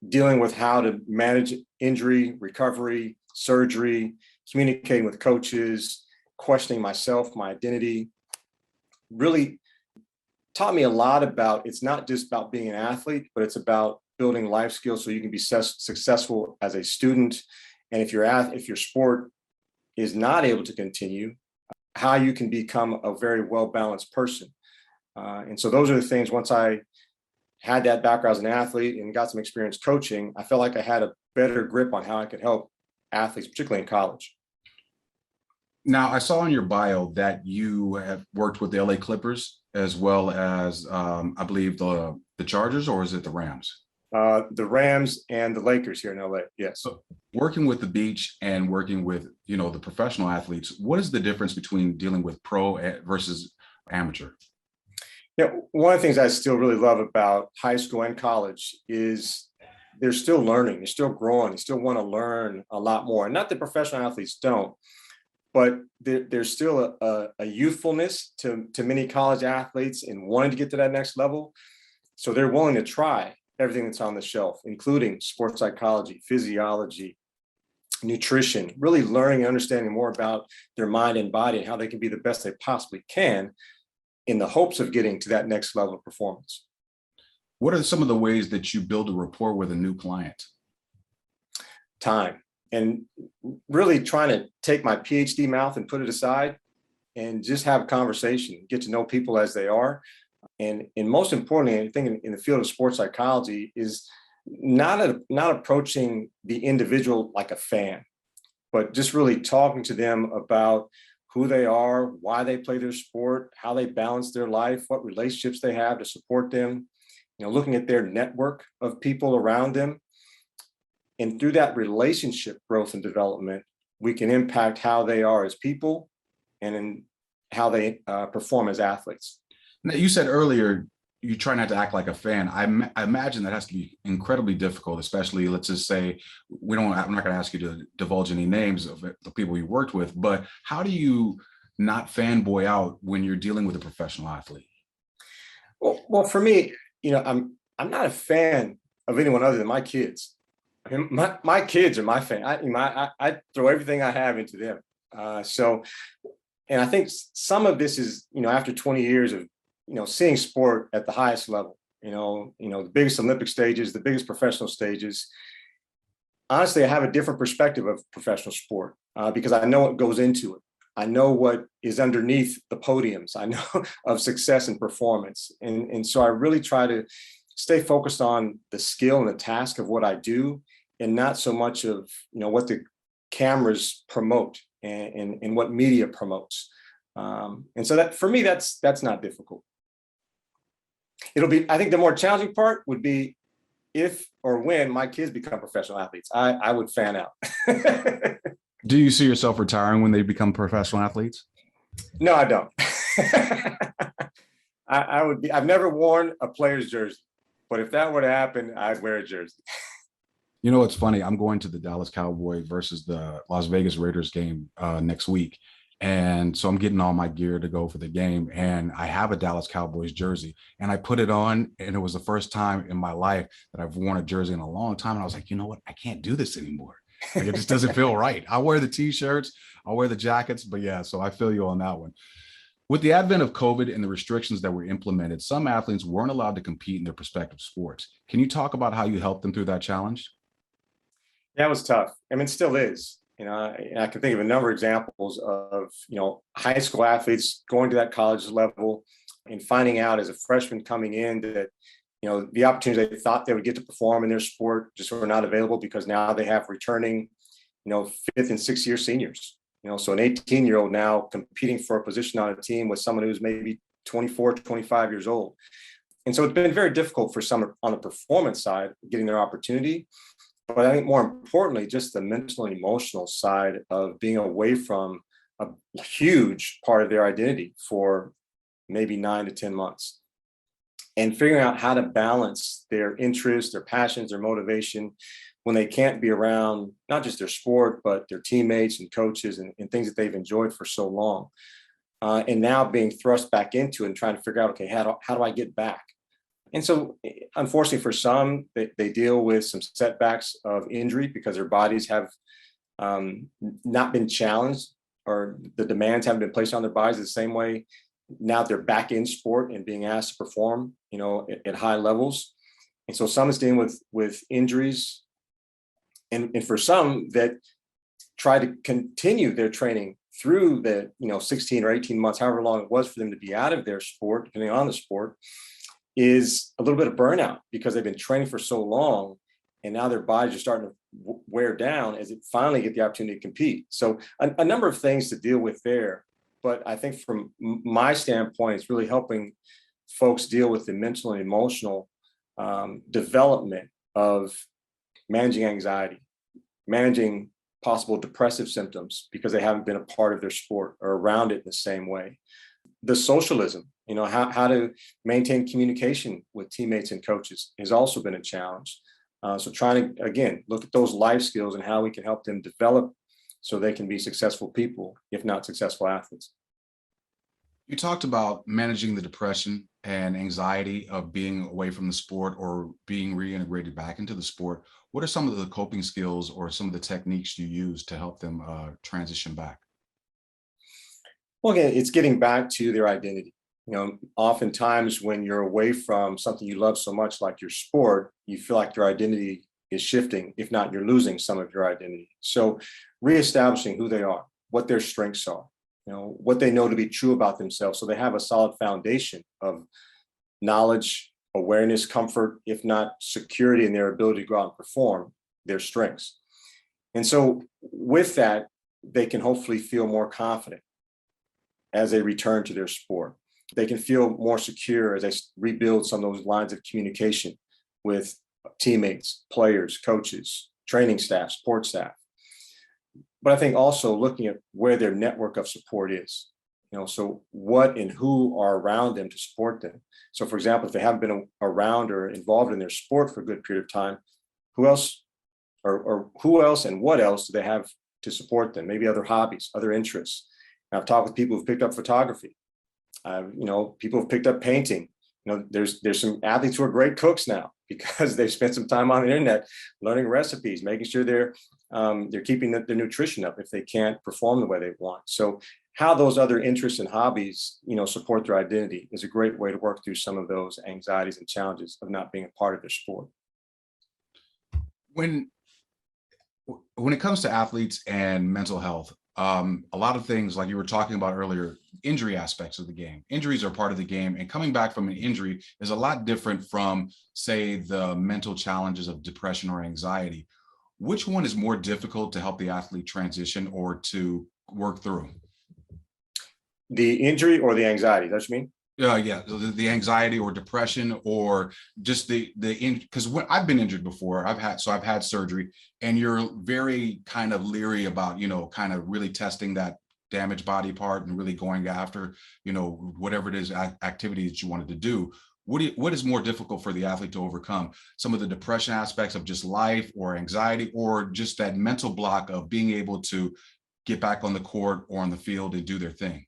F: dealing with how to manage injury, recovery, surgery, communicating with coaches, questioning myself, my identity, really taught me a lot about, it's not just about being an athlete, but it's about building life skills so you can be successful as a student. And if your sport is not able to continue, how you can become a very well-balanced person. And so those are the things, once I had that background as an athlete and got some experience coaching, I felt like I had a better grip on how I could help athletes, particularly in college.
E: Now, I saw in your bio that you have worked with the LA Clippers as well as, I believe, the Chargers, or is it the Rams?
F: The Rams and the Lakers here in LA, yes.
E: So working with the beach and working with, the professional athletes, what is the difference between dealing with pro versus amateur?
F: One of the things I still really love about high school and college is they're still learning, they're still growing, they still want to learn a lot more. And not that professional athletes don't, but there's still a youthfulness to many college athletes in wanting to get to that next level. So they're willing to try everything that's on the shelf, including sports psychology, physiology, nutrition, really learning and understanding more about their mind and body and how they can be the best they possibly can in the hopes of getting to that next level of performance.
E: What are some of the ways that you build a rapport with a new client?
F: Time. And really trying to take my PhD mouth and put it aside and just have a conversation, get to know people as they are. And most importantly, I think in the field of sports psychology is not approaching the individual like a fan, but just really talking to them about who they are, why they play their sport, how they balance their life, what relationships they have to support them, looking at their network of people around them. And through that relationship growth and development, we can impact how they are as people and in how they perform as athletes.
E: Now, you said earlier, you try not to act like a fan. I imagine that has to be incredibly difficult, especially, let's just say, I'm not going to ask you to divulge any names of the people you worked with, but how do you not fanboy out when you're dealing with a professional athlete?
F: Well, for me, I'm not a fan of anyone other than my kids. I mean, my kids are my fan. I throw everything I have into them. And I think some of this is, after 20 years of seeing sport at the highest level, the biggest Olympic stages, the biggest professional stages. Honestly, I have a different perspective of professional sport because I know what goes into it. I know what is underneath the podiums. I know of success and performance. And so I really try to stay focused on the skill and the task of what I do, and not so much of, what the cameras promote and what media promotes. And so that, for me, that's not difficult. I think the more challenging part would be if or when my kids become professional athletes. I would fan out.
E: Do you see yourself retiring when they become professional athletes?
F: No, I don't. I've never worn a player's jersey, but if that were to happen, I'd wear a jersey.
E: It's funny. I'm going to the Dallas Cowboys versus the Las Vegas Raiders game next week. And so I'm getting all my gear to go for the game. And I have a Dallas Cowboys jersey, and I put it on, and it was the first time in my life that I've worn a jersey in a long time. And I was like, you know what? I can't do this anymore. Like, it just doesn't feel right. I wear the t-shirts, I wear the jackets, but yeah, so I feel you on that one. With the advent of COVID and the restrictions that were implemented, some athletes weren't allowed to compete in their respective sports. Can you talk about how you helped them through that challenge?
F: Yeah, it was tough. I mean, it still is. I can think of a number of examples of, high school athletes going to that college level and finding out as a freshman coming in that, the opportunities they thought they would get to perform in their sport just were not available because now they have returning, fifth and sixth year seniors. So an 18-year-old now competing for a position on a team with someone who's maybe 24, 25 years old. And so it's been very difficult for some on the performance side, getting their opportunity. But I think more importantly, just the mental and emotional side of being away from a huge part of their identity for maybe 9 to 10 months. And figuring out how to balance their interests, their passions, their motivation when they can't be around not just their sport, but their teammates and coaches and things that they've enjoyed for so long. And now being thrust back into it and trying to figure out, okay, how do I get back? And so, unfortunately, for some, they deal with some setbacks of injury because their bodies have not been challenged, or the demands haven't been placed on their bodies the same way. Now they're back in sport and being asked to perform, at high levels. And so some is dealing with injuries. And for some that try to continue their training through the, 16 or 18 months, however long it was for them to be out of their sport, depending on the sport, is a little bit of burnout because they've been training for so long and now their bodies are starting to wear down as it finally get the opportunity to compete. So a number of things to deal with there. But I think from my standpoint, it's really helping folks deal with the mental and emotional development of managing anxiety, managing possible depressive symptoms because they haven't been a part of their sport or around it in the same way. The socialism, how to maintain communication with teammates and coaches has also been a challenge. So trying to, again, look at those life skills and how we can help them develop so they can be successful people, if not successful athletes.
E: You talked about managing the depression and anxiety of being away from the sport or being reintegrated back into the sport. What are some of the coping skills or some of the techniques you use to help them transition back?
F: Well, again, it's getting back to their identity. Oftentimes when you're away from something you love so much, like your sport, you feel like your identity is shifting. If not, you're losing some of your identity. So reestablishing who they are, what their strengths are, what they know to be true about themselves. So they have a solid foundation of knowledge, awareness, comfort, if not security in their ability to go out and perform their strengths. And so with that, they can hopefully feel more confident as they return to their sport. They can feel more secure as they rebuild some of those lines of communication with teammates, players, coaches, training staff, support staff. But I think also looking at where their network of support is, so what and who are around them to support them. So for example, if they haven't been around or involved in their sport for a good period of time, who else or who else and what else do they have to support them? Maybe other hobbies, other interests. And I've talked with people who've picked up photography. People have picked up painting. There's some athletes who are great cooks now because they've spent some time on the internet learning recipes, making sure they're keeping their nutrition up if they can't perform the way they want. So how those other interests and hobbies, support their identity is a great way to work through some of those anxieties and challenges of not being a part of their sport.
E: When it comes to athletes and mental health, a lot of things like you were talking about earlier, injury aspects of the game. Injuries are part of the game, and coming back from an injury is a lot different from, say, the mental challenges of depression or anxiety. Which one is more difficult to help the athlete transition or to work through?
F: The injury or the anxiety? That's what you mean?
E: Yeah, the anxiety or depression, or just because when I've been injured before, I've had surgery, and you're very kind of leery about, kind of really testing that damaged body part and really going after, whatever it is, activities you wanted to do. What is more difficult for the athlete to overcome? Some of the depression aspects of just life, or anxiety, or just that mental block of being able to get back on the court or on the field and do their thing?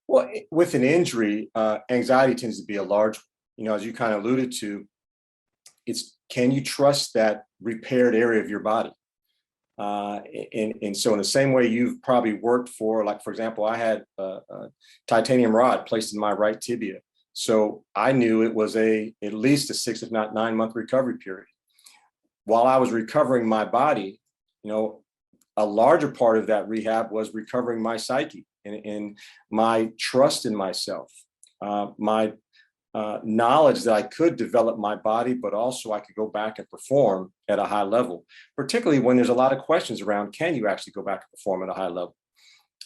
F: Well, with an injury, anxiety tends to be a large, as you kind of alluded to, can you trust that repaired area of your body? And so in the same way you've probably worked for, like, for example, I had a titanium rod placed in my right tibia. So I knew it was at least a 6, if not 9-month recovery period. While I was recovering my body, a larger part of that rehab was recovering my psyche and my trust in myself, my knowledge that I could develop my body, but also I could go back and perform at a high level, particularly when there's a lot of questions around, can you actually go back and perform at a high level?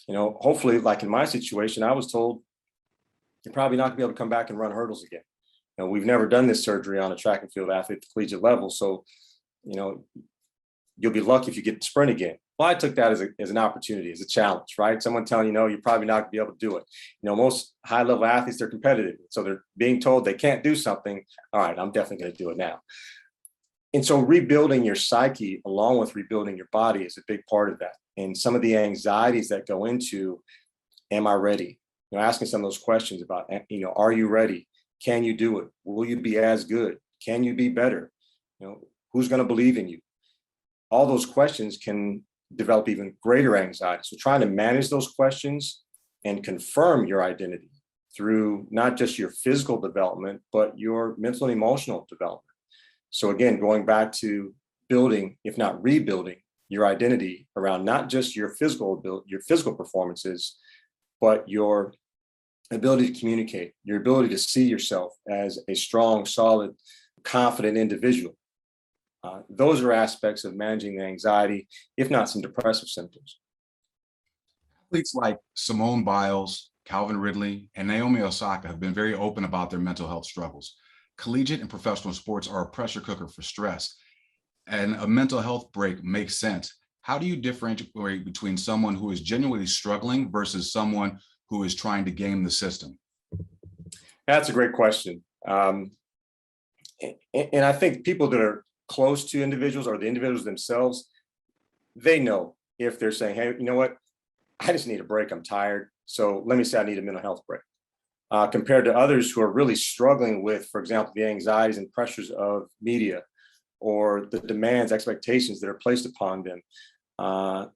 F: Hopefully, like in my situation, I was told you're probably not gonna be able to come back and run hurdles again. We've never done this surgery on a track and field athlete at the collegiate level. So, you'll be lucky if you get to sprint again. Well, I took that as an opportunity, as a challenge, right? Someone telling you, no, you're probably not gonna be able to do it. Most high level athletes, they're competitive. So they're being told they can't do something. All right, I'm definitely gonna do it now. And so rebuilding your psyche along with rebuilding your body is a big part of that. And some of the anxieties that go into, am I ready? Asking some of those questions about, are you ready? Can you do it? Will you be as good? Can you be better? Who's gonna believe in you? All those questions can develop even greater anxiety. So trying to manage those questions and confirm your identity through not just your physical development, but your mental and emotional development. So again, going back to building, if not rebuilding, your identity around not just your physical performances, but your ability to communicate, your ability to see yourself as a strong, solid, confident individual. Those are aspects of managing the anxiety, if not some depressive symptoms.
E: Athletes like Simone Biles, Calvin Ridley, and Naomi Osaka have been very open about their mental health struggles. Collegiate and professional sports are a pressure cooker for stress, and a mental health break makes sense. How do you differentiate between someone who is genuinely struggling versus someone who is trying to game the system?
F: That's a great question. And I think people that are close to individuals or the individuals themselves, they know if they're saying, hey, you know what, I just need a break, I'm tired. So let me say I need a mental health break. Compared to others who are really struggling with, for example, the anxieties and pressures of media or the demands, expectations that are placed upon them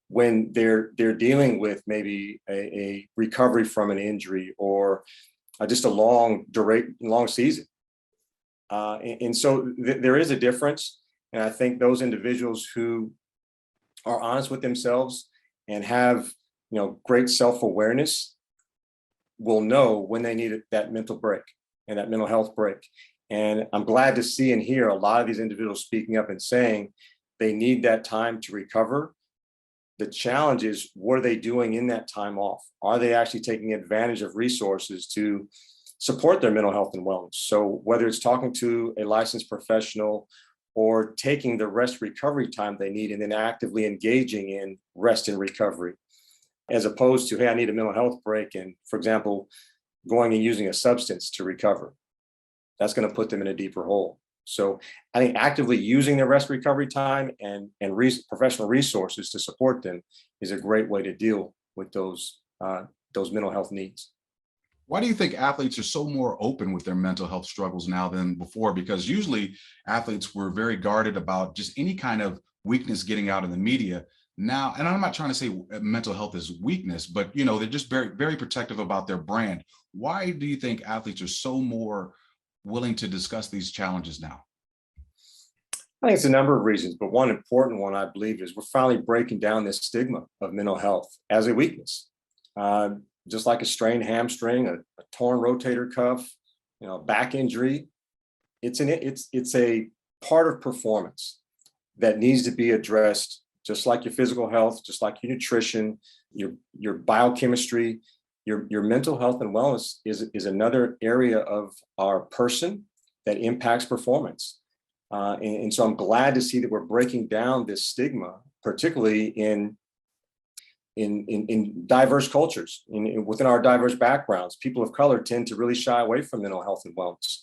F: when they're dealing with maybe a recovery from an injury or just a long season. And so there is a difference. And I think those individuals who are honest with themselves and have, great self-awareness will know when they need that mental break and that mental health break. And I'm glad to see and hear a lot of these individuals speaking up and saying they need that time to recover. The challenge is, what are they doing in that time off? Are they actually taking advantage of resources to support their mental health and wellness? So whether it's talking to a licensed professional or taking the rest recovery time they need and then actively engaging in rest and recovery, as opposed to, hey, I need a mental health break, and, for example, going and using a substance to recover. That's going to put them in a deeper hole. So I think actively using their rest recovery time and professional resources to support them is a great way to deal with those mental health needs.
E: Why do you think athletes are so more open with their mental health struggles now than before? Because usually athletes were very guarded about just any kind of weakness getting out in the media. Now, and I'm not trying to say mental health is weakness, but you know, they're just very, very protective about their brand. Why do you think athletes are so more willing to discuss these challenges now?
F: I think it's a number of reasons, but one important one, I believe, is we're finally breaking down this stigma of mental health as a weakness. Just like a strained hamstring, a torn rotator cuff, you know, back injury, it's a part of performance that needs to be addressed, just like your physical health, just like your nutrition, your biochemistry, your mental health and wellness is another area of our person that impacts performance. And so I'm glad to see that we're breaking down this stigma, particularly in diverse cultures, within our diverse backgrounds. People of color tend to really shy away from mental health and wellness.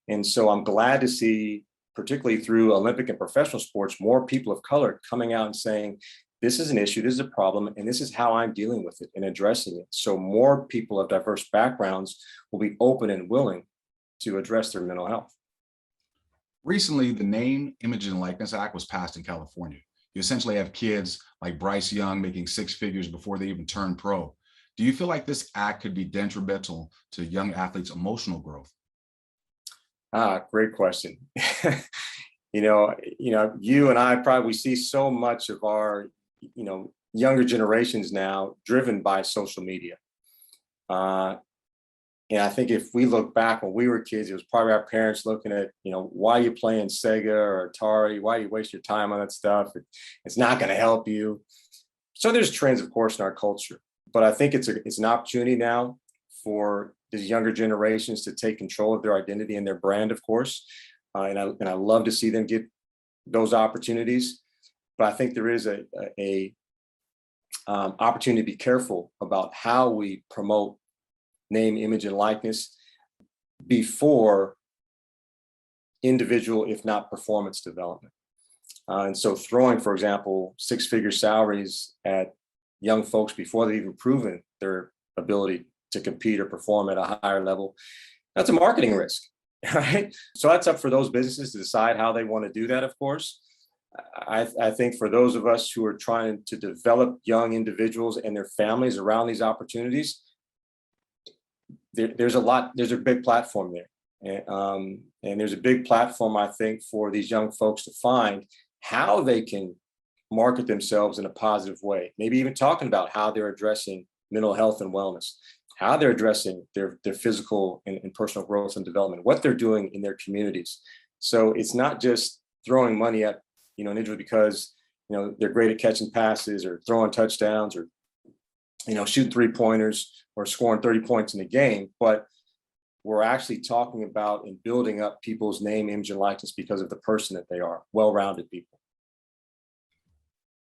F: And so I'm glad to see, particularly through Olympic and professional sports, more people of color coming out and saying, this is an issue, this is a problem, and this is how I'm dealing with it and addressing it. So more people of diverse backgrounds will be open and willing to address their mental health.
E: Recently, the Name, Image, and Likeness Act was passed in California. You essentially have kids like Bryce Young making six figures before they even turn pro. Do you feel like this act could be detrimental to young athletes' emotional growth?
F: Great question. You and I probably see so much of our, younger generations now driven by social media. And I think if we look back when we were kids, it was probably our parents looking at, why are you playing Sega or Atari? Why do you waste your time on that stuff? It's not going to help you. So there's trends, of course, in our culture. But I think it's an opportunity now for these younger generations to take control of their identity and their brand, of course. And I love to see them get those opportunities. But I think there is a opportunity to be careful about how we promote name, image, and likeness before individual, if not performance development. And so throwing, for example, six-figure salaries at young folks before they've even proven their ability to compete or perform at a higher level, that's a marketing risk, right? So that's up for those businesses to decide how they want to do that, of course. I think for those of us who are trying to develop young individuals and their families around these opportunities, there's a big platform there. And there's a big platform, I think, for these young folks to find how they can market themselves in a positive way. Maybe even talking about how they're addressing mental health and wellness, how they're addressing their physical and personal growth and development, what they're doing in their communities. So it's not just throwing money at, an individual because, they're great at catching passes or throwing touchdowns or, shooting 3-pointers or scoring 30 points in a game, but we're actually talking about and building up people's name, image, and likeness because of the person that they are, well-rounded people.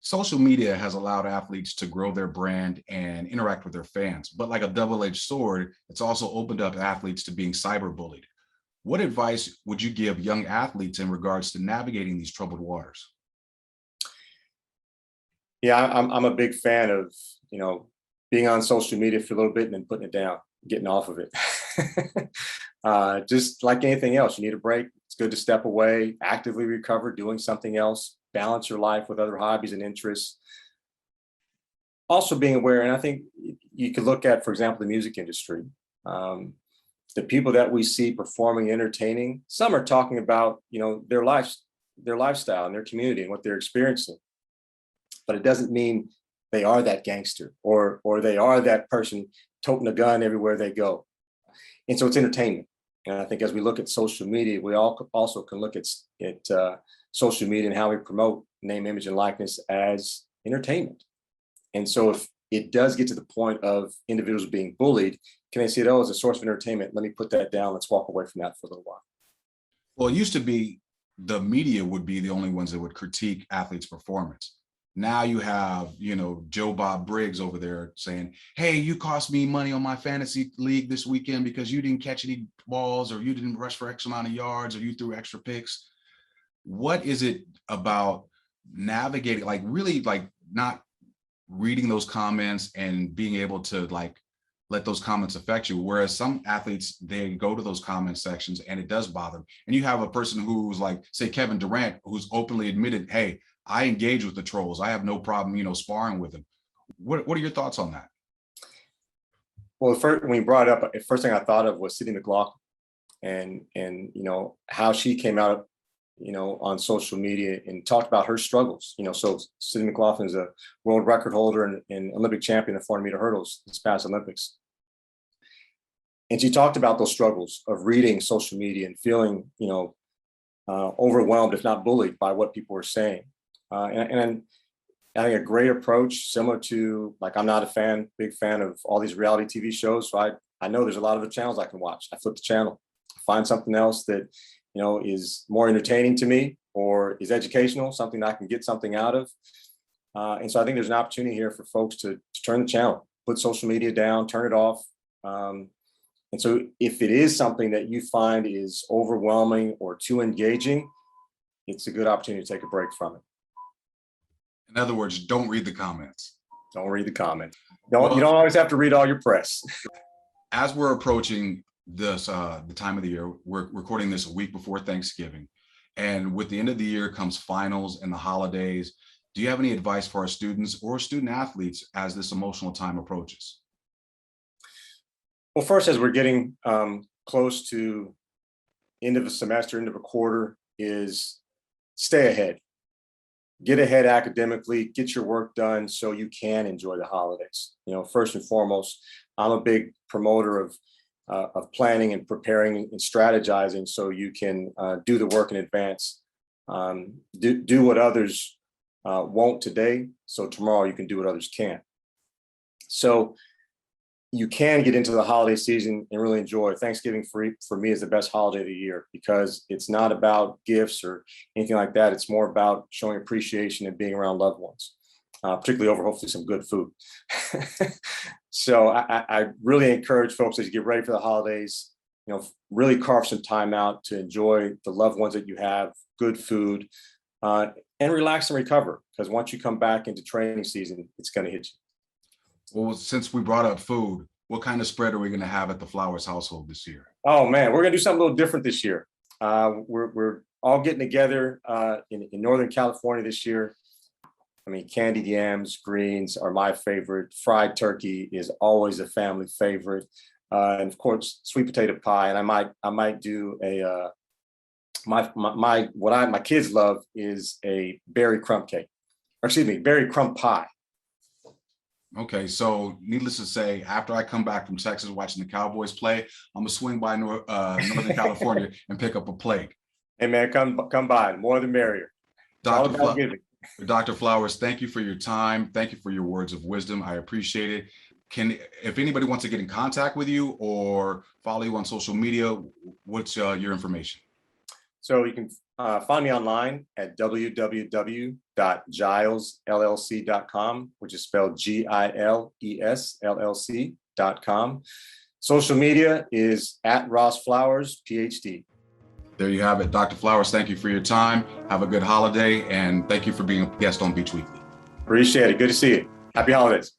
E: Social media has allowed athletes to grow their brand and interact with their fans, but like a double-edged sword, it's also opened up athletes to being cyberbullied. What advice would you give young athletes in regards to navigating these troubled waters?
F: Yeah, I'm a big fan of, being on social media for a little bit and then putting it down, getting off of it. Just like anything else, you need a break. It's good to step away, actively recover, doing something else, balance your life with other hobbies and interests. Also being aware, and I think you could look at, for example, the music industry. The people that we see performing, entertaining, some are talking about, their lifestyle and their community and what they're experiencing. But it doesn't mean they are that gangster or they are that person toting a gun everywhere they go. And so it's entertainment. And I think as we look at social media, we also can look at social media and how we promote name, image, and likeness as entertainment. And so if it does get to the point of individuals being bullied, can they see it as a source of entertainment? Let me put that down. Let's walk away from that for a little while.
E: Well, it used to be the media would be the only ones that would critique athletes' performance. Now you have, Joe Bob Briggs over there saying, hey, you cost me money on my fantasy league this weekend because you didn't catch any balls or you didn't rush for X amount of yards or you threw extra picks. What is it about navigating, really not reading those comments and being able to let those comments affect you? Whereas some athletes, they go to those comment sections and it does bother them. And you have a person who's say Kevin Durant, who's openly admitted, hey, I engage with the trolls. I have no problem, sparring with them. What are your thoughts on that?
F: Well, first, when you brought it up, the first thing I thought of was Cindy McLaughlin and how she came out, on social media and talked about her struggles. So Cindy McLaughlin is a world record holder and Olympic champion of 400-meter hurdles this past Olympics. And she talked about those struggles of reading social media and feeling, overwhelmed, if not bullied, by what people were saying. And I think a great approach, similar to, like, I'm not a big fan of all these reality TV shows. So I know there's a lot of the channels I can watch. I flip the channel, find something else that, is more entertaining to me or is educational, something that I can get something out of. And so I think there's an opportunity here for folks to turn the channel, put social media down, turn it off. And so if it is something that you find is overwhelming or too engaging, it's a good opportunity to take a break from it.
E: In other words, don't read the comments.
F: Don't read the comments. You don't always have to read all your press.
E: As we're approaching this, the time of the year, we're recording this a week before Thanksgiving. And with the end of the year comes finals and the holidays. Do you have any advice for our students or student athletes as this emotional time approaches?
F: Well, first, as we're getting close to end of a semester, end of a quarter, is stay ahead. Get ahead academically, get your work done so you can enjoy the holidays. First and foremost, I'm a big promoter of planning and preparing and strategizing so you can do the work in advance. Do what others won't today, so tomorrow you can do what others can't. So you can get into the holiday season and really enjoy. Thanksgiving for me is the best holiday of the year because it's not about gifts or anything like that. It's more about showing appreciation and being around loved ones, particularly over hopefully some good food. So I really encourage folks as you get ready for the holidays, really carve some time out to enjoy the loved ones that you have, good food, and relax and recover. Because once you come back into training season, it's going to hit you.
E: Well, since we brought up food, what kind of spread are we going to have at the Flowers household this year?
F: Oh man, we're going to do something a little different this year. We're all getting together in Northern California this year. I mean, candied yams, greens are my favorite. Fried turkey is always a family favorite, and of course, sweet potato pie. And I might do a my kids love is a berry crumb cake, or excuse me, berry crumb pie.
E: Okay, so needless to say, after I come back from Texas watching the Cowboys play, I'm gonna swing by Northern California and pick up a plate. Hey
F: man, come by. More the merrier.
E: Dr. Flowers, thank you for your time. Thank you for your words of wisdom. I appreciate it. If anybody wants to get in contact with you or follow you on social media, what's your information?
F: So you can find me online at www.gilesllc.com, which is spelled GILESLLC.com. Social media is at Ross Flowers, PhD.
E: There you have it. Dr. Flowers, thank you for your time. Have a good holiday, and thank you for being a guest on Beach Weekly.
F: Appreciate it. Good to see you. Happy holidays.